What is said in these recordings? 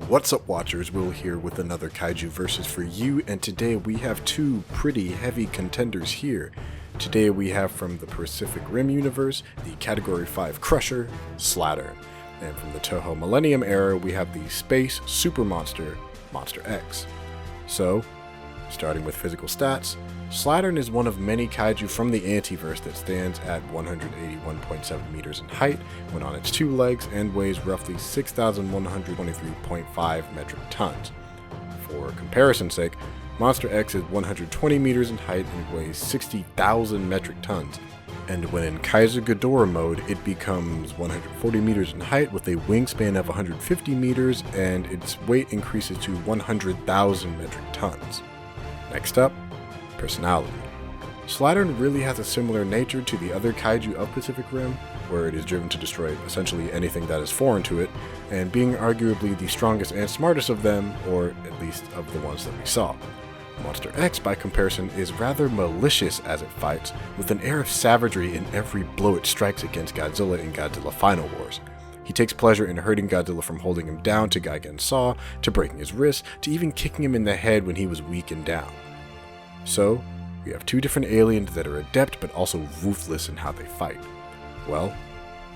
What's up, watchers? Will here with another kaiju versus for you, and today we have two pretty heavy contenders here. Today we have from the Pacific Rim universe, the Category 5 Crusher, Slattern, and from the Toho Millennium era we have the Space Super Monster, Monster X. So, starting with physical stats, Slattern is one of many kaiju from the Antiverse that stands at 181.7 meters in height when on its two legs and weighs roughly 6,123.5 metric tons. For comparison's sake, Monster X is 120 meters in height and weighs 60,000 metric tons, and when in Kaiser Ghidorah mode it becomes 140 meters in height with a wingspan of 150 meters and its weight increases to 100,000 metric tons. Next up, personality. Slattern really has a similar nature to the other kaiju of Pacific Rim, where it is driven to destroy essentially anything that is foreign to it, and being arguably the strongest and smartest of them, or at least of the ones that we saw. Monster X, by comparison, is rather malicious as it fights, with an air of savagery in every blow it strikes against Godzilla in Godzilla Final Wars. He takes pleasure in hurting Godzilla from holding him down to Gigan's saw, to breaking his wrist, to even kicking him in the head when he was weak and down. So, we have two different aliens that are adept but also ruthless in how they fight. Well,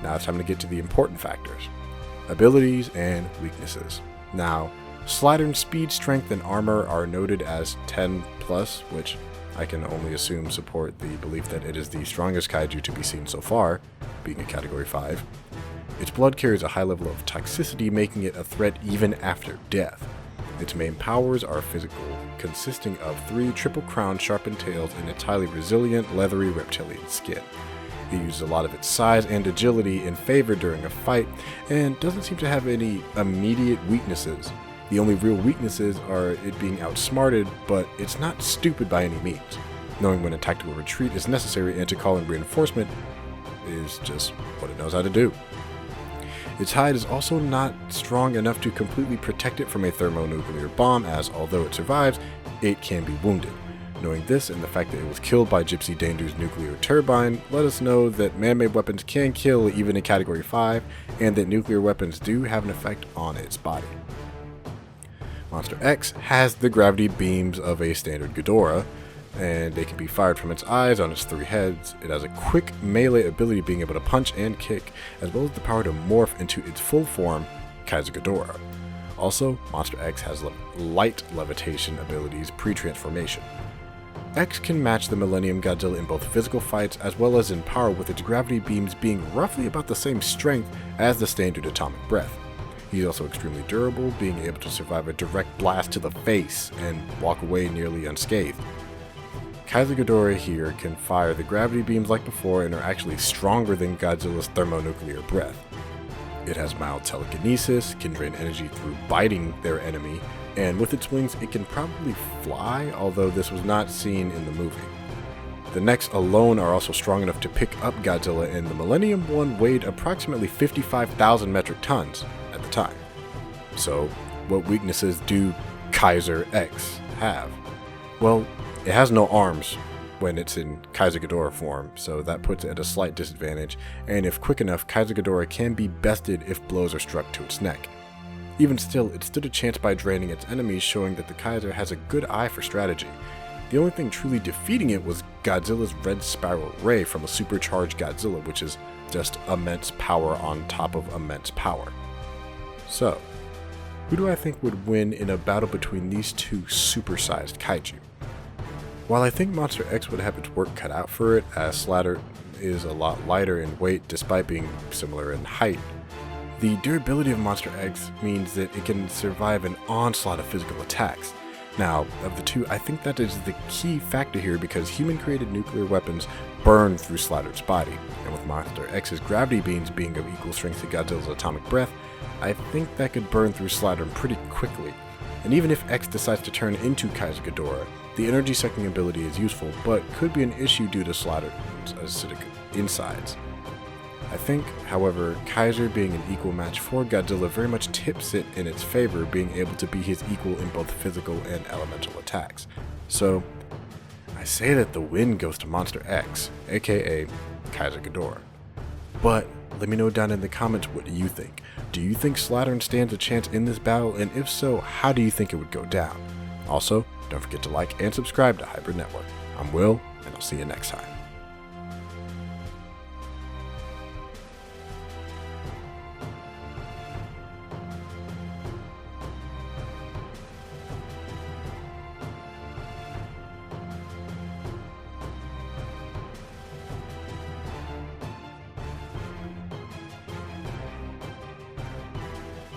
now it's time to get to the important factors: abilities and weaknesses. Now, Slattern's speed, strength, and armor are noted as 10+, which I can only assume support the belief that it is the strongest kaiju to be seen so far, being a Category 5. Its blood carries a high level of toxicity, making it a threat even after death. Its main powers are physical, consisting of 3 triple-crowned sharpened tails and its highly resilient, leathery reptilian skin. It uses a lot of its size and agility in favor during a fight, and doesn't seem to have any immediate weaknesses. The only real weaknesses are it being outsmarted, but it's not stupid by any means. Knowing when a tactical retreat is necessary and to call in reinforcement is just what it knows how to do. Its hide is also not strong enough to completely protect it from a thermonuclear bomb, as although it survives, it can be wounded. Knowing this and the fact that it was killed by Gypsy Danger's nuclear turbine, let us know that man-made weapons can kill even in Category 5, and that nuclear weapons do have an effect on its body. Monster X has the gravity beams of a standard Ghidorah, and they can be fired from its eyes on its 3 heads. It has a quick melee ability, being able to punch and kick, as well as the power to morph into its full form, Kaiser Ghidorah. Also, Monster X has light levitation abilities pre-transformation. X can match the Millennium Godzilla in both physical fights as well as in power, with its gravity beams being roughly about the same strength as the standard atomic breath. He's also extremely durable, being able to survive a direct blast to the face and walk away nearly unscathed. Kaiser Ghidorah here can fire the gravity beams like before and are actually stronger than Godzilla's thermonuclear breath. It has mild telekinesis, can drain energy through biting their enemy, and with its wings it can probably fly, although this was not seen in the movie. The necks alone are also strong enough to pick up Godzilla, and the Millennium one weighed approximately 55,000 metric tons at the time. So, what weaknesses do Kaiser X have? Well, it has no arms when it's in Kaiser Ghidorah form, so that puts it at a slight disadvantage, and if quick enough, Kaiser Ghidorah can be bested if blows are struck to its neck. Even still, it stood a chance by draining its enemies, showing that the Kaiser has a good eye for strategy. The only thing truly defeating it was Godzilla's red spiral ray from a supercharged Godzilla, which is just immense power on top of immense power. So, who do I think would win in a battle between these two supersized kaiju? While I think Monster X would have its work cut out for it, as Slattern is a lot lighter in weight despite being similar in height, the durability of Monster X means that it can survive an onslaught of physical attacks. Now, of the two, I think that is the key factor here, because human-created nuclear weapons burn through Slattern's body, and with Monster X's gravity beams being of equal strength to Godzilla's atomic breath, I think that could burn through Slattern pretty quickly. And even if X decides to turn into Kaiser Ghidorah, the energy sucking ability is useful, but could be an issue due to Slattern's acidic insides. I think, however, Kaiser being an equal match for Godzilla very much tips it in its favor, being able to be his equal in both physical and elemental attacks. So, I say that the win goes to Monster X, aka Kaiser Ghidorah. But Let me know down in the comments, what do you think? Do you think Slattern stands a chance in this battle, and if so, how do you think it would go down? Also, don't forget to like and subscribe to Hybrid Network. I'm Will, and I'll see you next time.